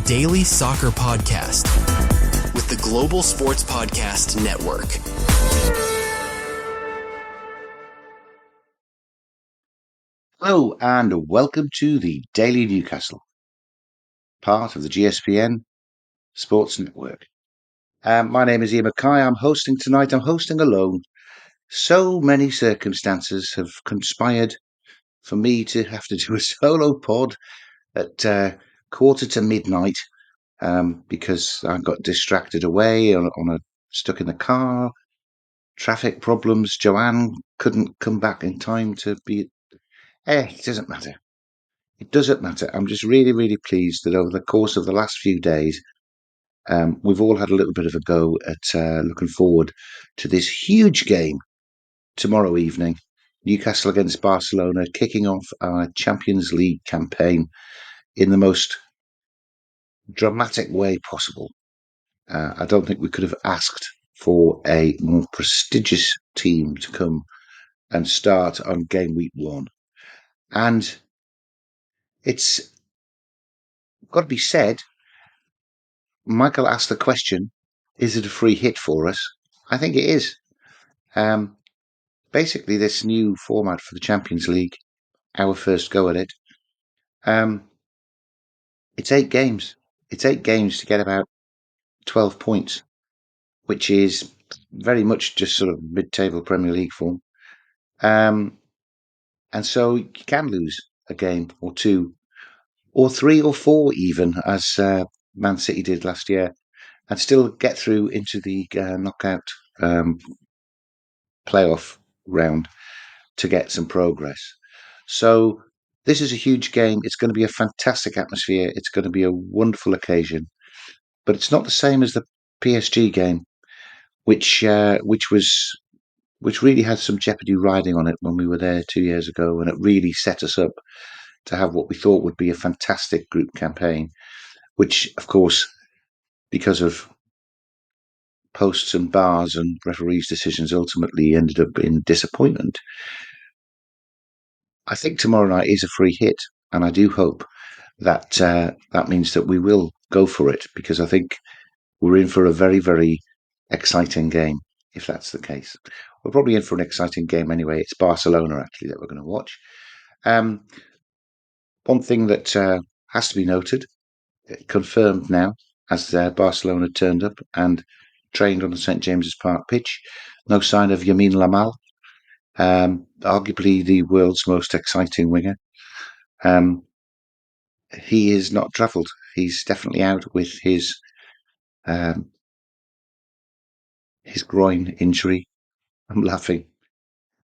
daily soccer podcast with the Global Sports Podcast Network. Hello and welcome to the Daily Newcastle, part of the GSPN Sports Network. My name is Iain. I'm hosting tonight. I'm hosting alone. So many circumstances have conspired for me to have to do a solo pod at quarter to midnight because I got distracted away stuck in the car, traffic problems. Joanne couldn't come back in time to be. It doesn't matter. It doesn't matter. I'm just really, really pleased that over the course of the last few days, we've all had a little bit of a go at looking forward to this huge game tomorrow evening. Newcastle against Barcelona, kicking off our Champions League campaign in the most dramatic way possible. I don't think we could have asked for a more prestigious team to come and start on game week 1. And it's got to be said, Michael asked the question, is it a free hit for us? I think it is. Basically, this new format for the Champions League, our first go at it, it's 8 games. It's 8 games to get about 12 points, which is very much just sort of mid-table Premier League form. And so you can lose a game or 2, or 3 or 4 even, as Man City did last year, and still get through into the knockout playoff round to get some progress. So this is a huge game. It's going to be a fantastic atmosphere. It's going to be a wonderful occasion, but it's not the same as the PSG game, which really had some jeopardy riding on it when we were there 2 years ago, and it really set us up to have what we thought would be a fantastic group campaign, which, of course, because of posts and bars and referees' decisions, ultimately ended up in disappointment. I think tomorrow night is a free hit, and I do hope that that means that we will go for it, because I think we're in for a very, very exciting game, if that's the case. We're probably in for an exciting game anyway. It's Barcelona, actually, that we're going to watch. One thing that has to be noted, confirmed now, as Barcelona turned up and trained on the St. James's Park pitch, no sign of Lamine Yamal, arguably the world's most exciting winger. He is not travelled. He's definitely out with his groin injury. I'm laughing.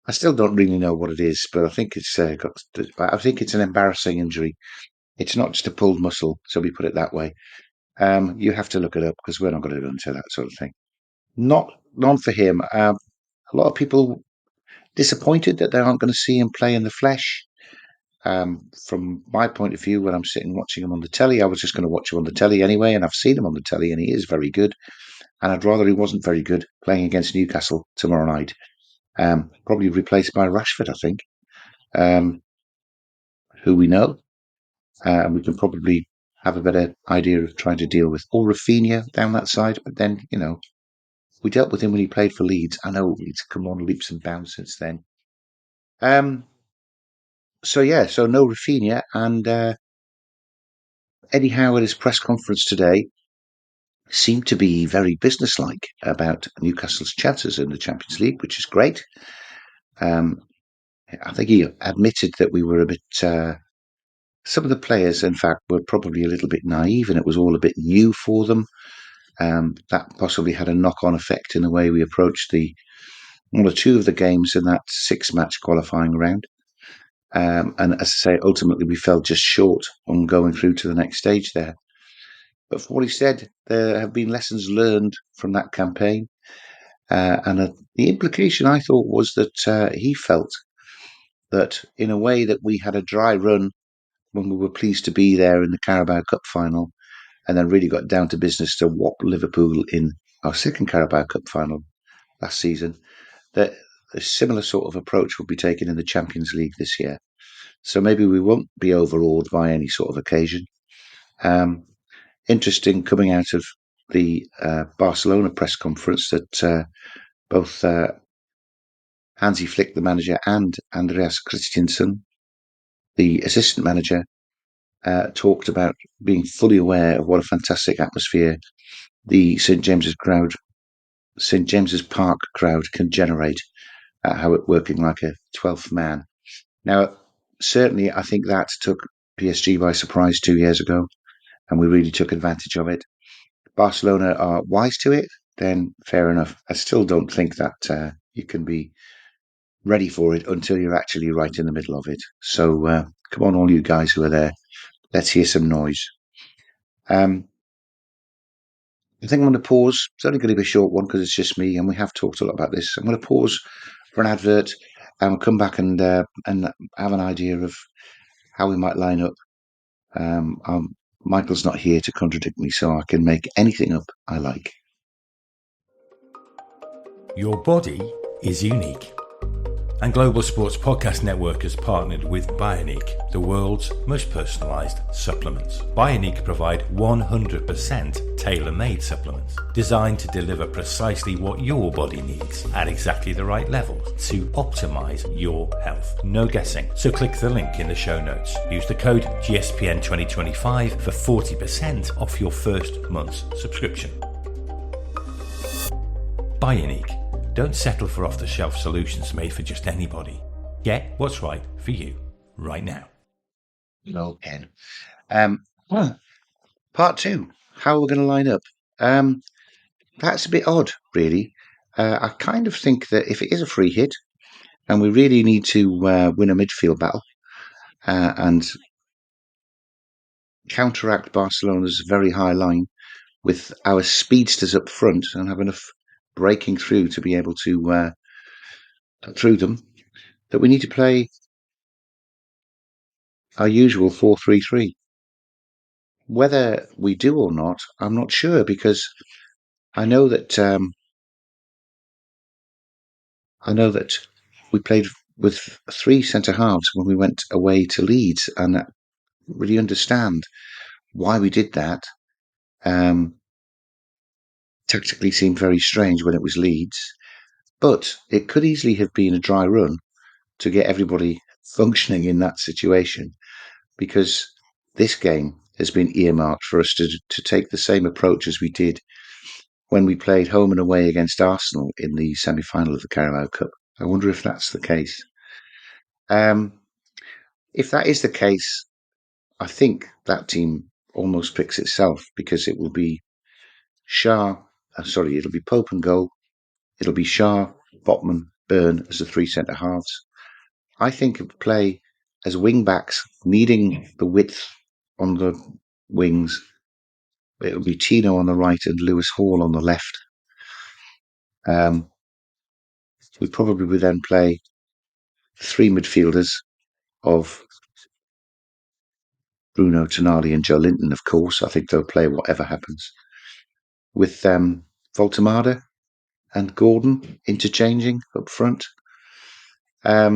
I still don't really know what it is, but I think it's I think it's an embarrassing injury. It's not just a pulled muscle, so we put it that way. You have to look it up, because we're not going to go into that sort of thing. Not for him. A lot of people disappointed that they aren't going to see him play in the flesh. From my point of view, when I'm sitting watching him on the telly, I was just going to watch him on the telly anyway, and I've seen him on the telly, and he is very good. And I'd rather he wasn't very good playing against Newcastle tomorrow night. Probably replaced by Rashford, I think, who we know. We can probably have a better idea of trying to deal with. Or Rafinha down that side, but then, we dealt with him when he played for Leeds. I know Leeds come on leaps and bounds since then. So no Rafinha, and Eddie Howe at his press conference today seemed to be very businesslike about Newcastle's chances in the Champions League, which is great. I think he admitted that we were a bit. Some of the players, in fact, were probably a little bit naive, and it was all a bit new for them. That possibly had a knock-on effect in the way we approached one or two of the games in that 6-match qualifying round. And as I say, ultimately we fell just short on going through to the next stage there. But for what he said, there have been lessons learned from that campaign. And the implication, I thought, was that he felt that in a way that we had a dry run when we were pleased to be there in the Carabao Cup final, and then really got down to business to whop Liverpool in our second Carabao Cup final last season, that a similar sort of approach will be taken in the Champions League this year. So maybe we won't be overawed by any sort of occasion. interesting coming out of the Barcelona press conference that both Hansi Flick, the manager, and Andreas Christensen, the assistant manager, talked about being fully aware of what a fantastic atmosphere the St James's Park crowd can generate, how it working like a 12th man. Now, certainly, I think that took PSG by surprise 2 years ago, and we really took advantage of it. Barcelona are wise to it, then fair enough. I still don't think that you can be ready for it until you're actually right in the middle of it. So come on, all you guys who are there, let's hear some noise. I think I'm going to pause. It's only going to be a short one because it's just me, and we have talked a lot about this. I'm going to pause for an advert, and we'll come back and have an idea of how we might line up. Michael's not here to contradict me, so I can make anything up I like. Your body is unique. And Global Sports Podcast Network has partnered with Bioniq, the world's most personalised supplements. Bioniq provide 100% tailor-made supplements designed to deliver precisely what your body needs at exactly the right level to optimise your health. No guessing. So click the link in the show notes. Use the code GSPN2025 for 40% off your first month's subscription. Bioniq. Don't settle for off-the-shelf solutions made for just anybody. Get what's right for you right now. Hello, Ken. Part two. How are we going to line up? That's a bit odd, really. I kind of think that if it is a free hit, and we really need to win a midfield battle and counteract Barcelona's very high line with our speedsters up front and have enough breaking through to be able to through them, that we need to play our usual 4-3-3. Whether we do or not, I'm not sure, because I know that we played with three centre halves when we went away to Leeds, and I really understand why we did that. Tactically seemed very strange when it was Leeds, but it could easily have been a dry run to get everybody functioning in that situation, because this game has been earmarked for us to take the same approach as we did when we played home and away against Arsenal in the semi-final of the Carabao Cup. I wonder if that's the case. If that is the case, I think that team almost picks itself, because it will be it'll be Pope and goal. It'll be Shah, Botman, Byrne as the three centre halves. I think it would play as wing backs, needing the width on the wings. It would be Tino on the right and Lewis Hall on the left. We probably would then play three midfielders of Bruno, Tonali, and Joe Linton, of course. I think they'll play whatever happens. With Voltemada and Gordon interchanging up front. I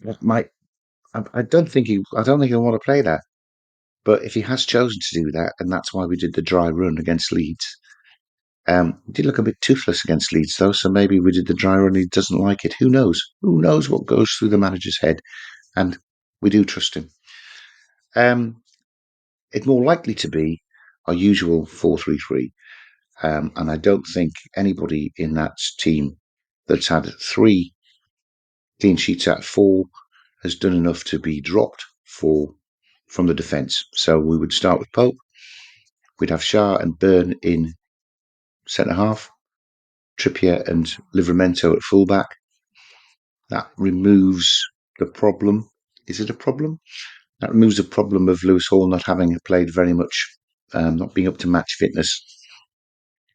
don't think he'll want to play that. But if he has chosen to do that, and that's why we did the dry run against Leeds. He did look a bit toothless against Leeds, though, so maybe we did the dry run and he doesn't like it. Who knows? Who knows what goes through the manager's head? And we do trust him. It's more likely to be our usual 4-3-3. And I don't think anybody in that team that's had 3 clean sheets out of 4 has done enough to be dropped from the defence. So we would start with Pope. We'd have Shah and Byrne in centre half, Trippier and Livramento at fullback. That removes the problem. Is it a problem? That removes the problem of Lewis Hall not having played very much, not being up to match fitness.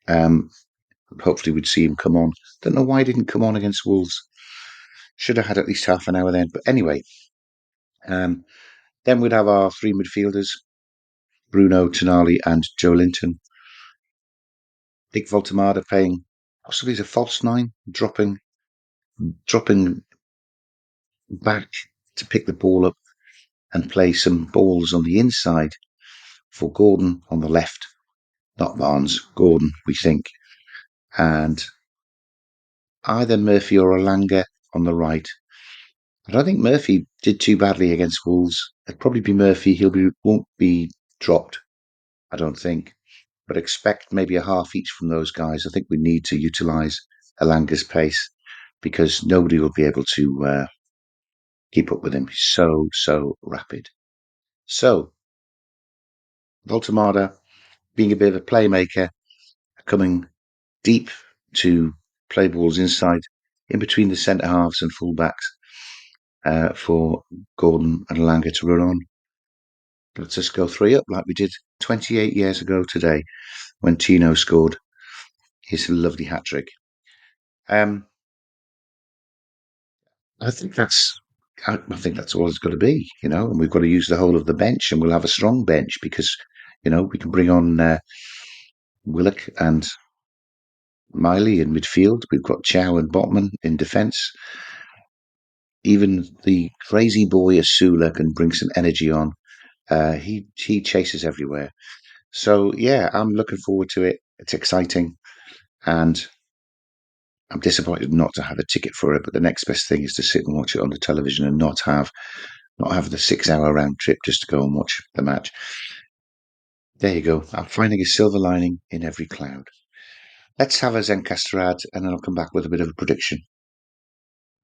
Hopefully we'd see him come on. Don't know why he didn't come on against Wolves. Should have had at least half an hour then. But anyway, then we'd have our 3 midfielders, Bruno, Tonali and Joe Linton. Dick Voltemada playing possibly as a false 9, dropping back to pick the ball up and play some balls on the inside for Gordon on the left, not Barnes, Gordon, we think, and either Murphy or Olanga on the right. I don't think Murphy did too badly against Wolves. It'd probably be Murphy. Won't be dropped, I don't think. But expect maybe a half each from those guys. I think we need to utilise Olanga's pace because nobody will be able to keep up with him. He's so rapid. So, Voltemada, being a bit of a playmaker, coming deep to play balls inside, in between the centre halves and full backs for Gordon and Olanga to run on. Let's just go 3 up like we did 28 years ago today when Tino scored his lovely hat trick. I think that's all it's got to be, and we've got to use the whole of the bench, and we'll have a strong bench because, we can bring on Willock and Miley in midfield. We've got Chow and Botman in defence. Even the crazy boy Asula can bring some energy on. He chases everywhere. So yeah, I'm looking forward to it. It's exciting, and I'm disappointed not to have a ticket for it. But the next best thing is to sit and watch it on the television and not have the 6 hour round trip just to go and watch the match. There you go. I'm finding a silver lining in every cloud. Let's have a Zencastr ad, and then I'll come back with a bit of a prediction.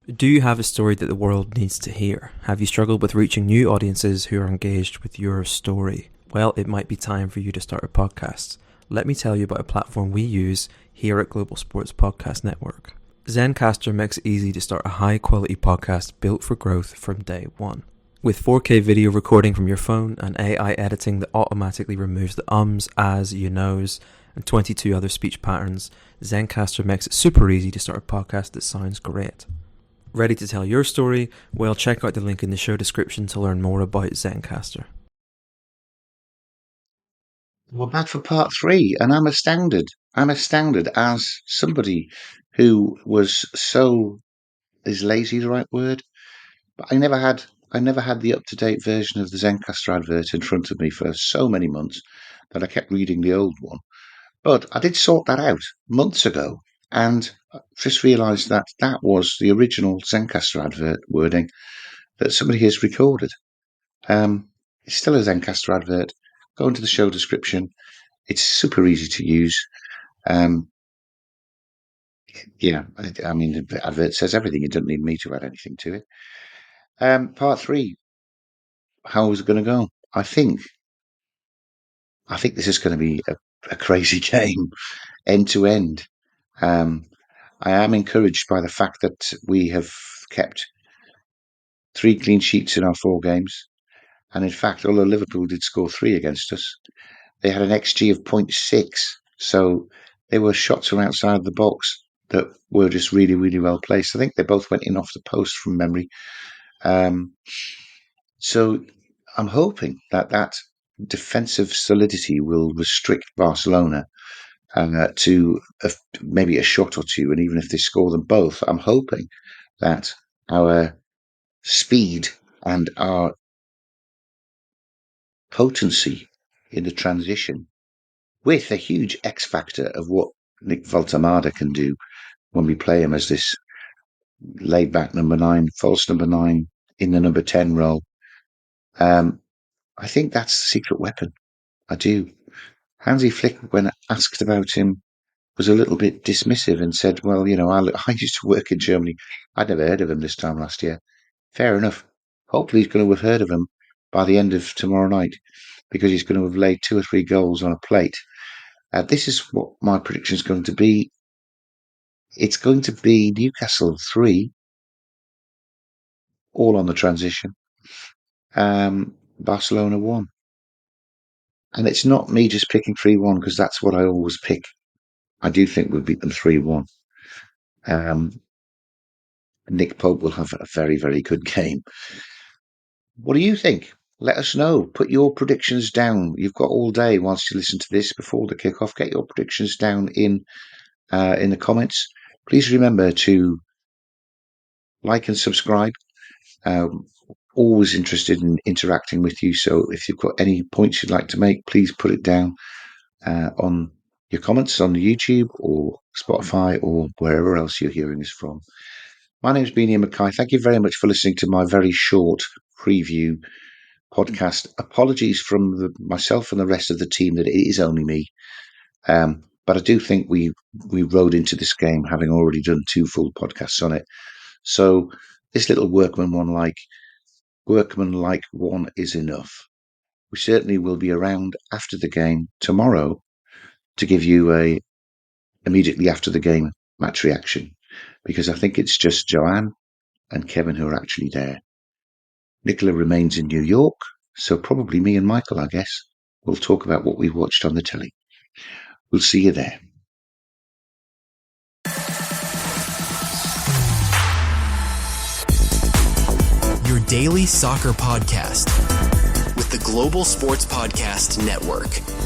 Do you have a story that the world needs to hear? Have you struggled with reaching new audiences who are engaged with your story? Well, it might be time for you to start a podcast. Let me tell you about a platform we use here at Global Sports Podcast Network. Zencastr makes it easy to start a high-quality podcast built for growth from day one. With 4K video recording from your phone and AI editing that automatically removes the ums, as, you knows, and 22 other speech patterns, Zencastr makes it super easy to start a podcast that sounds great. Ready to tell your story? Well, check out the link in the show description to learn more about Zencastr. We're back for part 3, and I'm astounded. I'm astounded as somebody who was is lazy the right word? But I never had the up-to-date version of the Zencastr advert in front of me for so many months that I kept reading the old one. But I did sort that out months ago, and just realised that that was the original Zencastr advert wording that somebody has recorded. It's still a Zencastr advert. Go into the show description. It's super easy to use. Yeah, I mean, the advert says everything. You don't need me to add anything to it. Part 3. How is it going to go? I think this is going to be a crazy game, end to end. I am encouraged by the fact that we have kept 3 clean sheets in our 4 games. And in fact, although Liverpool did score 3 against us, they had an XG of 0.6. So they were shots from outside the box that were just really, really well placed. I think they both went in off the post from memory. So I'm hoping that defensive solidity will restrict Barcelona to maybe a shot or two. And even if they score them both, I'm hoping that our speed and our potency in the transition, with a huge X factor of what Nick Voltemada can do when we play him as this laid back number 9, false number 9 in the number 10 role. I think that's the secret weapon. I do. Hansi Flick, when asked about him, was a little bit dismissive and said, well, I used to work in Germany. I'd never heard of him this time last year. Fair enough. Hopefully he's going to have heard of him by the end of tomorrow night because he's going to have laid 2 or 3 goals on a plate. This is what my prediction is going to be. It's going to be Newcastle 3, all on the transition. Barcelona 1. And it's not me just picking 3-1 because that's what I always pick. I do think we'll beat them 3-1. Nick Pope will have a very, very good game. What do you think? Let us know. Put your predictions down. You've got all day whilst you listen to this before the kickoff. Get your predictions down in the comments. Please remember to like and subscribe. always interested in interacting with you. So if you've got any points you'd like to make, please put it down on your comments on YouTube or Spotify or wherever else you're hearing us from. My name's been Iain Mackay. Thank you very much for listening to my very short preview podcast. Apologies from myself and the rest of the team that it is only me. But I do think we rode into this game having already done 2 full podcasts on it. So this little workmanlike one is enough. We certainly will be around after the game tomorrow to give you a immediately after the game match reaction, because I think it's just Joanne and Kevin who are actually there. Nicola remains in New York, so probably me and Michael, I guess, will talk about what we watched on the telly. We'll see you there. Your daily soccer podcast with the Global Sports Podcast Network.